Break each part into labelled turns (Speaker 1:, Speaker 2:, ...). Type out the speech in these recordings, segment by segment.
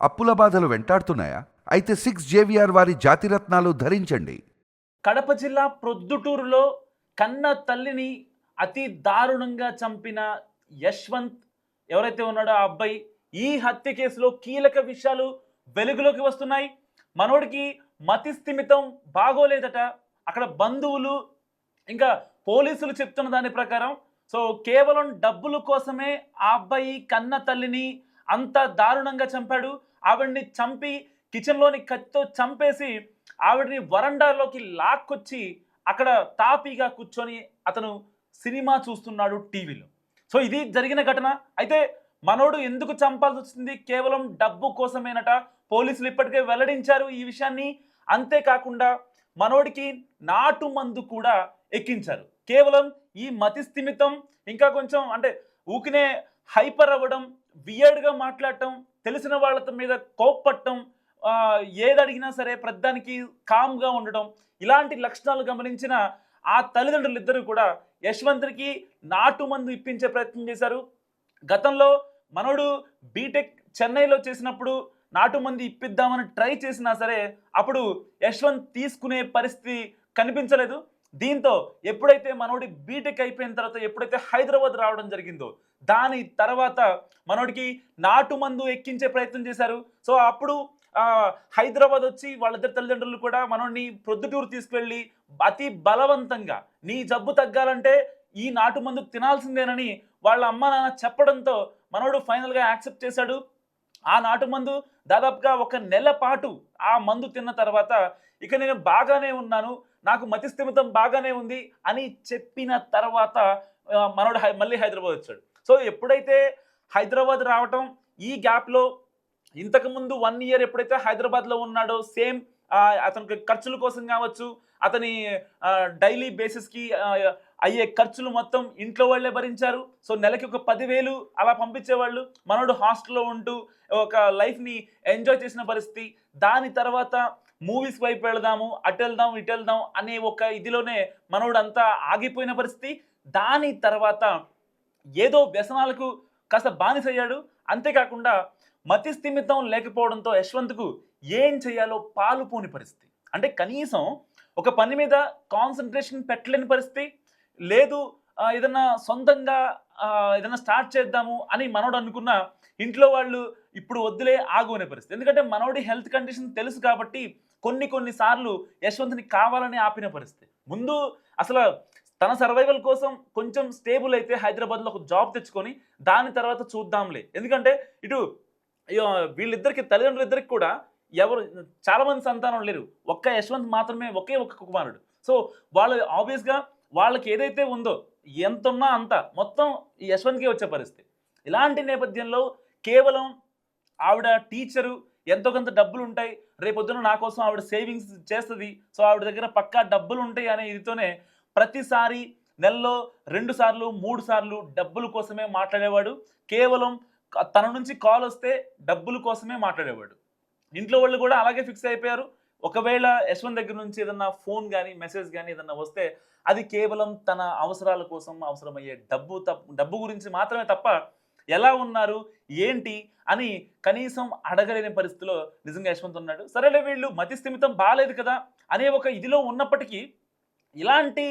Speaker 1: అప్పుల బాధలు వెంటాడుతున్నాయా? అయితే 6 JVR వారి జాతిరత్నాలు ధరించండి.
Speaker 2: కడప జిల్లా ప్రొద్దుటూరులో కన్న తల్లిని అతి దారుణంగా చంపిన యశ్వంత్ ఎవరైతే ఉన్నాడో ఆ అబ్బాయి, ఈ హత్య కేసులో కీలక విషయాలు వెలుగులోకి వస్తున్నాయి. మనోడికి మతి స్థిమితం బాగోలేదట. అక్కడ బంధువులు ఇంకా పోలీసులు చెప్తున్న దాని ప్రకారం కేవలం డబ్బుల కోసమే ఆ అబ్బాయి కన్న తల్లిని అంత దారుణంగా చంపాడు. ఆవిడ్ని చంపి కిచెన్లోని కత్తితో చంపేసి ఆవిడని వరండాలోకి లాక్కొచ్చి అక్కడ తాపీగా కూర్చొని అతను సినిమా చూస్తున్నాడు టీవీలో. ఇది జరిగిన ఘటన. అయితే మనోడు ఎందుకు చంపాల్సి వచ్చింది? కేవలం డబ్బు కోసమేనట. పోలీసులు ఇప్పటికే వెల్లడించారు ఈ విషయాన్ని. అంతేకాకుండా మనోడికి నాటు మందు కూడా ఎక్కించారు. కేవలం ఈ మతి స్థిమితం, ఇంకా కొంచెం అంటే ఊకినే హైపర్ అవ్వడం, వియర్డ్గా మాట్లాడటం, తెలిసిన వాళ్ళ మీద కోప్పట్టడం, ఏది అడిగినా సరే ప్రతిదానికి కామ్గా ఉండడం, ఇలాంటి లక్షణాలు గమనించిన ఆ తల్లిదండ్రులు ఇద్దరు కూడా యశ్వంత్కి నాటు మందు ఇప్పించే ప్రయత్నం చేశారు. గతంలో మనోడు బీటెక్ చెన్నైలో చేసినప్పుడు నాటు మందు ఇప్పిద్దామని ట్రై చేసినా సరే అప్పుడు యశ్వంత్ తీసుకునే పరిస్థితి కనిపించలేదు. దీంతో ఎప్పుడైతే మనోడి బీటెక్ అయిపోయిన తర్వాత ఎప్పుడైతే హైదరాబాద్ రావడం జరిగిందో దాని తర్వాత మనోడికి నాటు మందు ఎక్కించే ప్రయత్నం చేశారు. అప్పుడు హైదరాబాద్ వచ్చి వాళ్ళిద్దరు తల్లిదండ్రులు కూడా మనోడిని ప్రొద్దుటూరు తీసుకువెళ్ళి అతి బలవంతంగా నీ జబ్బు తగ్గాలంటే ఈ నాటు మందు తినాల్సిందేనని వాళ్ళ అమ్మ నాన్న చెప్పడంతో మనోడు ఫైనల్గా యాక్సెప్ట్ చేశాడు. ఆ నాటు మందు దాదాపుగా 1 నెల పాటు ఆ మందు తిన్న తర్వాత ఇక నేను బాగానే ఉన్నాను, నాకు మతి స్థిమితం బాగానే ఉంది అని చెప్పిన తర్వాత మనోడు మళ్ళీ హైదరాబాద్ వచ్చాడు. ఎప్పుడైతే హైదరాబాద్ రావటం, ఈ గ్యాప్లో ఇంతకుముందు 1 ఇయర్ ఎప్పుడైతే హైదరాబాద్లో ఉన్నాడో సేమ్ అతనికి ఖర్చుల కోసం కావచ్చు, అతని డైలీ బేసిస్కి అయ్యే ఖర్చులు మొత్తం ఇంట్లో వాళ్ళే భరించారు. నెలకి ఒక 10,000 అలా పంపించేవాళ్ళు. మనోడు హాస్టల్లో ఉంటూ ఒక లైఫ్ని ఎంజాయ్ చేసిన పరిస్థితి. దాని తర్వాత మూవీస్ వైపు వెళదాము, అటు వెళ్దాం ఇటు వెళ్దాం అనే ఒక ఇదిలోనే మనోడు అంతా ఆగిపోయిన పరిస్థితి. దాని తర్వాత ఏదో వ్యసనాలకు కాస్త బానిసయ్యాడు. అంతేకాకుండా మతి స్థిమితం లేకపోవడంతో యశ్వంత్కు ఏం చేయాలో పాలుపోని పరిస్థితి. అంటే కనీసం ఒక పని మీద కాన్సన్ట్రేషన్ పెట్టలేని పరిస్థితి లేదు. ఏదన్నా సొంతంగా ఏదైనా స్టార్ట్ చేద్దాము అని మనోడు అనుకున్న ఇంట్లో వాళ్ళు ఇప్పుడు వద్దులే ఆగు అనే పరిస్థితి. ఎందుకంటే మనోడి హెల్త్ కండిషన్ తెలుసు కాబట్టి కొన్ని సార్లు యశ్వంత్ని కావాలని ఆపిన పరిస్థితి. ముందు అసలు తన సర్వైవల్ కోసం కొంచెం స్టేబుల్ అయితే హైదరాబాద్లో ఒక జాబ్ తెచ్చుకొని దాని తర్వాత చూద్దాంలే. ఎందుకంటే ఇటు వీళ్ళిద్దరికి తల్లిదండ్రులిద్దరికి కూడా ఎవరు చాలా మంది సంతానం లేరు. ఒక్క యశ్వంత్ మాత్రమే, ఒకే ఒక్క కుమారుడు. వాళ్ళు ఆబ్వియస్గా వాళ్ళకి ఏదైతే ఉందో ఎంత ఉన్నా అంత మొత్తం ఈ యశ్వంత్కే వచ్చే పరిస్థితి. ఇలాంటి నేపథ్యంలో కేవలం ఆవిడ టీచరు, ఎంతో కొంత డబ్బులు ఉంటాయి, రేపొద్దున నా కోసం ఆవిడ సేవింగ్స్ చేస్తుంది, ఆవిడ దగ్గర పక్కా డబ్బులు ఉంటాయి అనే ఇదితోనే ప్రతిసారి నెలలో 2 సార్లు 3 సార్లు డబ్బుల కోసమే మాట్లాడేవాడు. కేవలం తన నుంచి కాల్ వస్తే డబ్బుల కోసమే మాట్లాడేవాడు. ఇంట్లో వాళ్ళు కూడా అలాగే ఫిక్స్ అయిపోయారు. ఒకవేళ యశ్వంత్ దగ్గర నుంచి ఏదన్నా ఫోన్ కానీ మెసేజ్ కానీ ఏదన్నా వస్తే అది కేవలం తన అవసరాల కోసం అవసరమయ్యే డబ్బు గురించి మాత్రమే తప్ప ఎలా ఉన్నారు ఏంటి అని కనీసం అడగలేని పరిస్థితిలో నిజంగా యశ్వంత్ ఉన్నాడు. సరేలే వీళ్ళు మతి స్థిమితం బాగాలేదు కదా అనే ఒక ఇదిలో ఉన్నప్పటికీ ఇలాంటి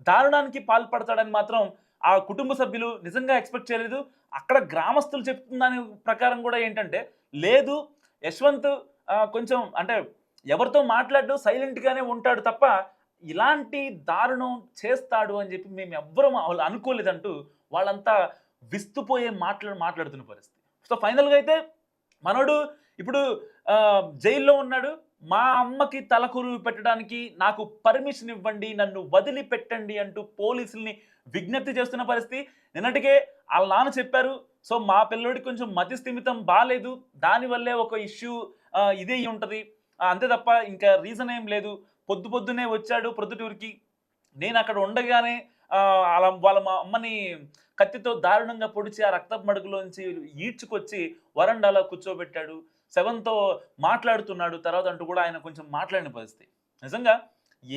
Speaker 2: దారుణానికి పాల్పడతాడని మాత్రం ఆ కుటుంబ సభ్యులు నిజంగా ఎక్స్పెక్ట్ చేయలేదు. అక్కడ గ్రామస్తులు చెప్తున్న దాని ప్రకారం కూడా ఏంటంటే లేదు, యశ్వంత్ కొంచెం అంటే ఎవరితో మాట్లాడు సైలెంట్గానే ఉంటాడు తప్ప ఇలాంటి దారుణం చేస్తాడు అని చెప్పి మేము ఎవ్వరం అనుకోలేదంటూ వాళ్ళంతా విస్తుపోయే మాట్లాడుతున్న పరిస్థితి. ఫైనల్గా అయితే మనోడు ఇప్పుడు జైల్లో ఉన్నాడు. మా అమ్మకి తలకొరువు పెట్టడానికి నాకు పర్మిషన్ ఇవ్వండి, నన్ను వదిలిపెట్టండి అంటూ పోలీసుల్ని విజ్ఞప్తి చేస్తున్న పరిస్థితి. నిన్నటికే వాళ్ళ నాన్న చెప్పారు, మా పిల్లోడికి కొంచెం మతి స్థిమితం బాగాలేదు, దానివల్లే ఒక ఇష్యూ ఇదే ఉంటుంది, అంతే తప్ప ఇంకా రీజన్ ఏం లేదు. పొద్దున్నే వచ్చాడు ప్రొద్దుటూరికి, నేను అక్కడ ఉండగానే వాళ్ళ మా అమ్మని కత్తితో దారుణంగా పొడిచి ఆ రక్తపు మడుగులోంచి ఈడ్చుకొచ్చి వరండాలో కూర్చోబెట్టాడు, శవంతో మాట్లాడుతున్నాడు తర్వాత అంటూ కూడా ఆయన కొంచెం మాట్లాడిన పరిస్థితి. నిజంగా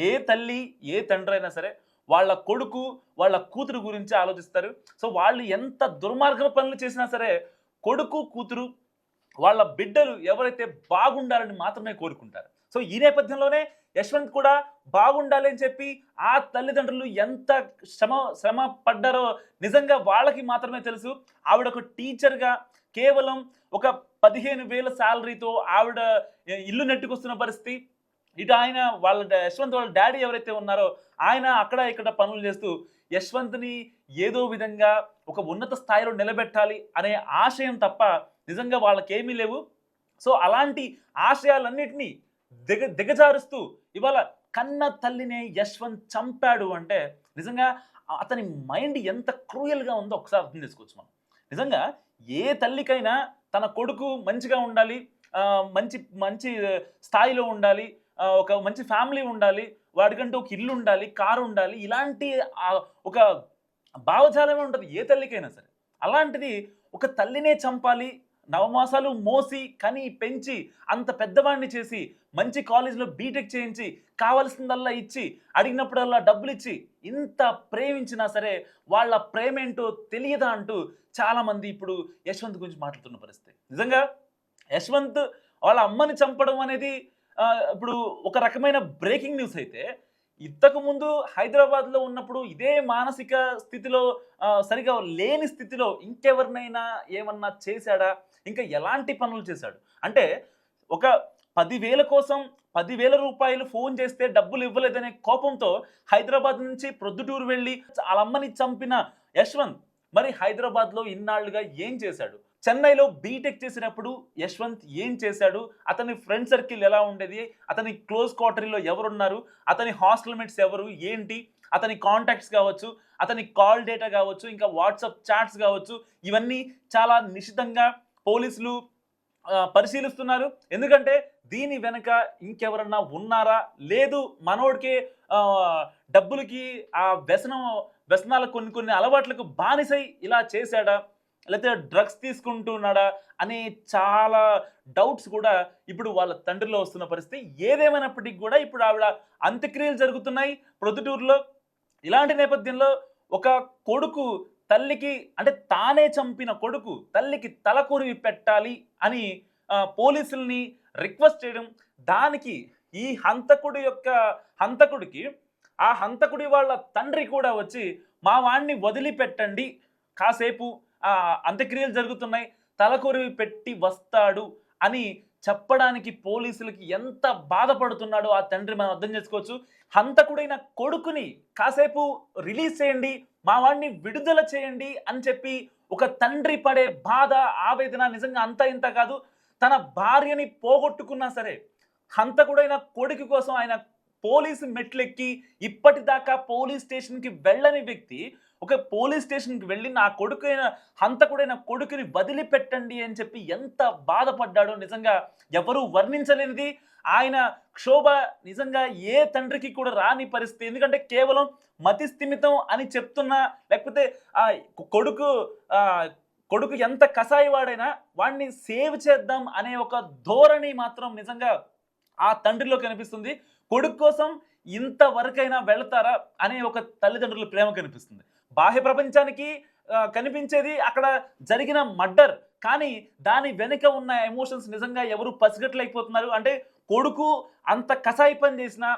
Speaker 2: ఏ తల్లి ఏ తండ్రి అయినా సరే వాళ్ళ కొడుకు వాళ్ళ కూతురు గురించి ఆలోచిస్తారు. వాళ్ళు ఎంత దుర్మార్గ పనులు చేసినా సరే కొడుకు కూతురు వాళ్ళ బిడ్డలు ఎవరైతే బాగుండాలని మాత్రమే కోరుకుంటారు. సో ఈ నేపథ్యంలోనే యశ్వంత్ కూడా బాగుండాలి అని చెప్పి ఆ తల్లిదండ్రులు ఎంత శ్రమ పడ్డారో నిజంగా వాళ్ళకి మాత్రమే తెలుసు. ఆవిడ ఒక టీచర్‌గా కేవలం ఒక 15,000 సాలరీతో ఆవిడ ఇల్లు నెట్టుకొస్తున్న పరిస్థితి. ఇటు ఆయన వాళ్ళ యశ్వంత్ వాళ్ళ డ్యాడీ ఎవరైతే ఉన్నారో ఆయన అక్కడ ఇక్కడ పనులు చేస్తూ యశ్వంత్‌ని ఏదో విధంగా ఒక ఉన్నత స్థాయిలో నిలబెట్టాలి అనే ఆశయం తప్ప నిజంగా వాళ్ళకేమీ లేవు. సో అలాంటి ఆశయాలన్నిటిని దిగజారుస్తూ ఇవాళ కన్న తల్లినే యశ్వంత్ చంపాడు అంటే నిజంగా అతని మైండ్ ఎంత క్రూయల్‌గా ఉందో ఒకసారి అర్థం చేసుకోవచ్చు మనం. నిజంగా ఏ తల్లికైనా తన కొడుకు మంచిగా ఉండాలి, మంచి మంచి స్థాయిలో ఉండాలి, ఒక మంచి ఫ్యామిలీ ఉండాలి, వాడికంటూ ఒక ఇల్లు ఉండాలి, కారు ఉండాలి, ఇలాంటి ఒక భావజాలమే ఉంటది ఏ తల్లికైనా సరే. అలాంటిది ఒక తల్లినే చంపాలి, నవమాసాలు మోసి, కని, పెంచి, అంత పెద్దవాడిని చేసి, మంచి కాలేజ్‌లో బీటెక్ చేయించి, కావాల్సిందల్లా ఇచ్చి, అడిగినప్పుడల్లా డబ్బులిచ్చి, ఇంత ప్రేమించినా సరే వాళ్ళ ప్రేమేంటో తెలియదా అంటూ చాలామంది ఇప్పుడు యశ్వంత్ గురించి మాట్లాడుతున్న పరిస్థితి. నిజంగా యశ్వంత్ వాళ్ళ అమ్మని చంపడం అనేది ఇప్పుడు ఒక రకమైన బ్రేకింగ్ న్యూస్ అయితే, ఇంతకుముందు హైదరాబాద్‌లో ఉన్నప్పుడు ఇదే మానసిక స్థితిలో సరిగ్గా లేని స్థితిలో ఇంకెవరినైనా ఏమన్నా చేశాడా? ఇంకా ఎలాంటి పనులు చేశాడు? అంటే ఒక 10,000 కోసం రూ. 10,000 ఫోన్ చేస్తే డబ్బులు ఇవ్వలేదనే కోపంతో హైదరాబాద్ నుంచి ప్రొద్దుటూరు వెళ్ళి ఆళ్ళమ్మని చంపిన యశ్వంత్ మరి హైదరాబాద్‌లో ఇన్నాళ్లుగా ఏం చేశాడు? చెన్నైలో బీటెక్ చేసినప్పుడు యశ్వంత్ ఏం చేశాడు? అతని ఫ్రెండ్ సర్కిల్ ఎలా ఉండేది? అతని క్లోజ్ క్వార్టర్‌లో ఎవరున్నారు? అతని హాస్టల్ మేట్స్ ఎవరు? ఏంటి? అతని కాంటాక్ట్స్ కావచ్చు, అతని కాల్ డేటా కావచ్చు, ఇంకా వాట్సాప్ చాట్స్ కావచ్చు, ఇవన్నీ చాలా నిశితంగా పోలీసులు పరిశీలిస్తున్నారు. ఎందుకంటే దీని వెనక ఇంకెవరన్నా ఉన్నారా? లేదు మనోడికే డబ్బులకి ఆ వ్యసనాల కొన్ని అలవాట్లకు బానిసై ఇలా చేశాడా? లేతే డ్రగ్స్ తీసుకుంటున్నాడా? అనే చాలా డౌట్స్ కూడా ఇప్పుడు వాళ్ళ తండ్రిలో వస్తున్న పరిస్థితి. ఏదేమైనప్పటికీ కూడా ఇప్పుడు ఆవిడ అంత్యక్రియలు జరుగుతున్నాయి ప్రొద్దుటూరులో. ఇలాంటి నేపథ్యంలో ఒక కొడుకు తల్లికి అంటే తానే చంపిన కొడుకు తల్లికి తలకొరివి పెట్టాలి అని పోలీసుల్ని రిక్వెస్ట్ చేయడం, దానికి ఈ హంతకుడికి ఆ హంతకుడి వాళ్ళ తండ్రి కూడా వచ్చి మా వాడిని వదిలిపెట్టండి కాసేపు అంత్యక్రియలు జరుగుతున్నాయి, తలకొరివి పెట్టి వస్తాడు అని చెప్పడానికి పోలీసులకి ఎంత బాధపడుతున్నాడో ఆ తండ్రి మనం అర్థం చేసుకోవచ్చు. హంతకుడైన కొడుకుని కాసేపు రిలీజ్ చేయండి, మా వాడిని విడుదల చేయండి అని చెప్పి ఒక తండ్రి పడే బాధ, ఆవేదన నిజంగా అంత ఇంత కాదు. తన భార్యని పోగొట్టుకున్నా సరే హంతకుడైన కొడుకు కోసం ఆయన పోలీసు మెట్లెక్కి ఇప్పటిదాకా పోలీస్ స్టేషన్‌కి వెళ్ళని వ్యక్తి ఒక పోలీస్ స్టేషన్‌కి వెళ్ళి నా హంతకుడైన కొడుకుని వదిలిపెట్టండి అని చెప్పి ఎంత బాధపడ్డాడో నిజంగా ఎవరు వర్ణించలేనిది. ఆయన క్షోభ నిజంగా ఏ తండ్రికి కూడా రాని పరిస్థితి. ఎందుకంటే కేవలం మతి స్థిమితం అని చెప్తున్నా, లేకపోతే కొడుకు ఎంత కసాయివాడైనా వాడిని సేవ్ చేద్దాం అనే ఒక ధోరణి మాత్రం నిజంగా ఆ తండ్రిలో కనిపిస్తుంది. కొడుకు కోసం ఇంతవరకైనా వెళతారా అనే ఒక తల్లిదండ్రుల ప్రేమ కనిపిస్తుంది. బాహ్య ప్రపంచానికి కనిపించేది అక్కడ జరిగిన మర్డర్, కానీ దాని వెనుక ఉన్న ఎమోషన్స్ నిజంగా ఎవరు పసిగట్టలేకపోతున్నారు. అంటే కొడుకు అంత కసాయి పని చేసినా,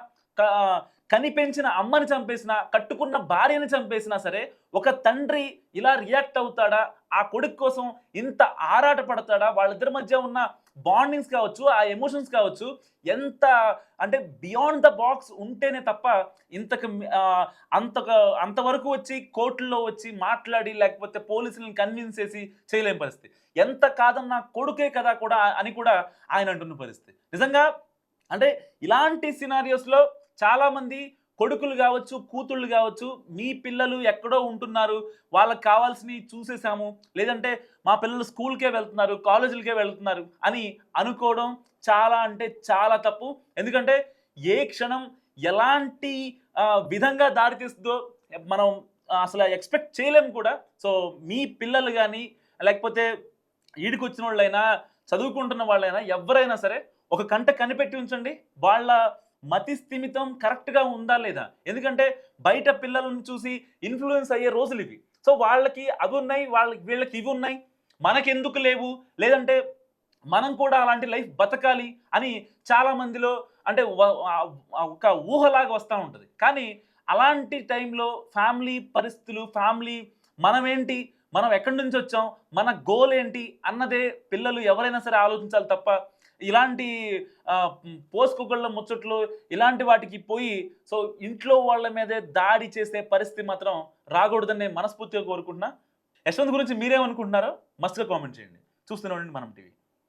Speaker 2: కనిపెంచిన అమ్మని చంపేసినా, కట్టుకున్న భార్యని చంపేసినా సరే ఒక తండ్రి ఇలా రియాక్ట్ అవుతాడా? ఆ కొడుకు కోసం ఇంత ఆరాట పడతాడా? వాళ్ళిద్దరి మధ్య ఉన్న బాండింగ్స్ కావచ్చు, ఆ ఎమోషన్స్ కావచ్చు, ఎంత అంటే బియాండ్ ద బాక్స్ ఉంటేనే తప్ప అంతవరకు వచ్చి కోర్టులో వచ్చి మాట్లాడి లేకపోతే పోలీసులను కన్విన్స్ చేసి చేయలేని పరిస్థితి. ఎంత కాదన్నా కొడుకే కదా కూడా అని కూడా ఆయన అంటున్న పరిస్థితి. నిజంగా అంటే ఇలాంటి సినారియోస్‌లో చాలామంది కొడుకులు కావచ్చు, కూతుళ్ళు కావచ్చు, మీ పిల్లలు ఎక్కడో ఉంటున్నారు, వాళ్ళకి కావాల్సినవి చూసేసాము, లేదంటే మా పిల్లలు స్కూల్‌కే వెళ్తున్నారు, కాలేజీలకే వెళ్తున్నారు అని అనుకోవడం చాలా అంటే చాలా తప్పు. ఎందుకంటే ఏ క్షణం ఎలాంటి విధంగా దారితీస్తుందో మనం అసలు ఎక్స్‌పెక్ట్ చేయలేము కూడా. సో మీ పిల్లలు గానీ, లేకపోతే ఈడికొచ్చిన వాళ్ళైనా, చదువుకుంటున్న వాళ్ళైనా ఎవరైనా సరే ఒక కంట కనిపెట్టి ఉంచండి. వాళ్ళ మతి స్థిమితం కరెక్ట్‌గా ఉందా లేదా? ఎందుకంటే బయట పిల్లలను చూసి ఇన్‌ఫ్లూయెన్స్ అయ్యే రోజులివి. సో వాళ్ళకి అవున్నాయి, వీళ్ళకి ఇవున్నాయి, మనకెందుకు లేవు? లేదంటే మనం కూడా అలాంటి లైఫ్ బతకాలి అని చాలా మందిలో అంటే ఒక ఊహలాగా వస్తూ ఉంటుంది. కానీ అలాంటి టైంలో ఫ్యామిలీ పరిస్థితులు, ఫ్యామిలీ మనమేంటి, మనం ఎక్కడి నుంచి వచ్చాం, మన గోల్ ఏంటి అన్నదే పిల్లలు ఎవరైనా సరే ఆలోచించాలి తప్ప ఇలాంటి పోసుకోగళ్ళ ముచ్చట్లు ఇలాంటి వాటికి పోయి సో ఇంట్లో వాళ్ళ మీదే దాడి చేసే పరిస్థితి మాత్రం రాకూడదని నేను మనస్ఫూర్తిగా కోరుకుంటున్నా. యశ్వంత్ గురించి మీరేమనుకుంటున్నారో మస్తుగా కామెంట్ చేయండి. చూస్తూనే ఉండండి మనం టీవీ.